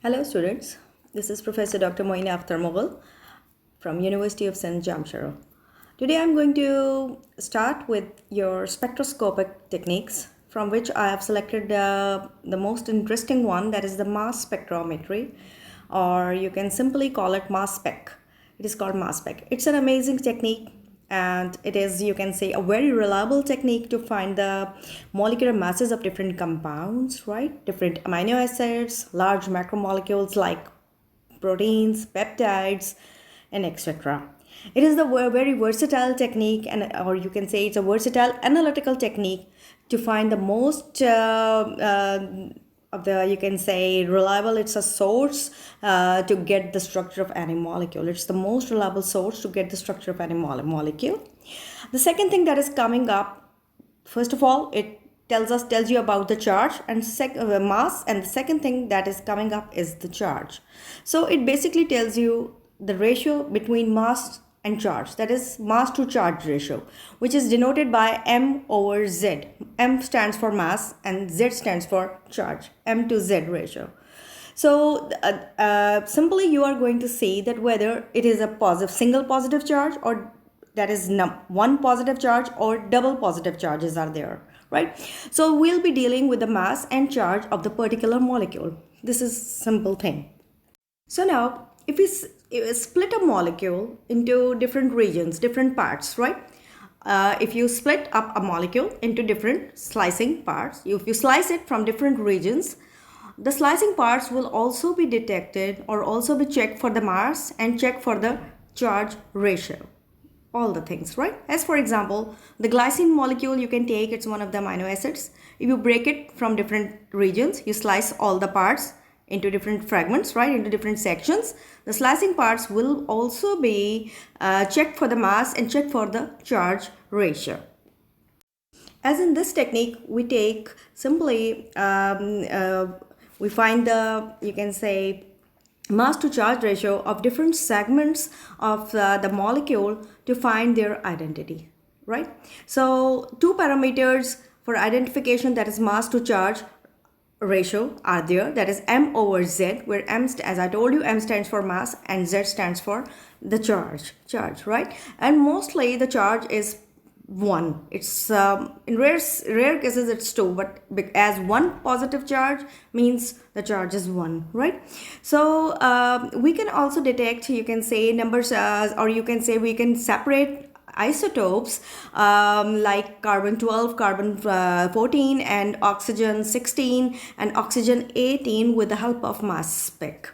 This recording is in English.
Hello students, this is Professor Dr.Mchem from University of St. Jamshara. Today I am going to start with your spectroscopic techniques, from which I have selected the most interesting one, that is the mass spectrometry, or you can simply call it mass spec. It is called mass spec. It's an amazing technique, and it is, you can say, a very reliable technique to find the molecular masses of different compounds, right? Different amino acids, large macromolecules like proteins, peptides, and etc. It is the very versatile technique, or you can say it's a versatile analytical technique to find the most of the, you can say, reliable. It's a source to get the structure of any molecule. It's the most reliable source to get the structure of any molecule. The second thing that is coming up, first of all, it tells you about the charge and mass, and the second thing that is coming up is the charge. So it basically tells you the ratio between mass and charge, that is mass to charge ratio, which is denoted by M over Z. M stands for mass and Z stands for charge, M to Z ratio. So simply you are going to see that whether it is a single positive charge, or that is one positive charge, or double positive charges are there, right? So we'll be dealing with the mass and charge of the particular molecule. This is simple thing. So now if we split a molecule into different regions, different parts, right? If you split up a molecule into different slicing parts, if you slice it from different regions, the slicing parts will also be detected or also be checked for the mass and checked for the charge ratio. All the things, right? As for example, the glycine molecule, you can take, it's one of the amino acids. If you break it from different regions, you slice all the parts into different fragments, right, into different sections, the slicing parts will also be checked for the mass and checked for the charge ratio. As in this technique, we take simply we find the, you can say, mass to charge ratio of different segments of the molecule to find their identity, right? So two parameters for identification, that is mass to charge ratio, are there, that is M over Z, where M, as I told you, M stands for mass and Z stands for the charge, right? And mostly the charge is 1. It's in rare cases it's 2, but as one positive charge means the charge is 1, right? So we can also detect, you can say, numbers, or you can say we can separate isotopes like carbon 12, carbon 14, and oxygen 16 and oxygen 18 with the help of mass spec.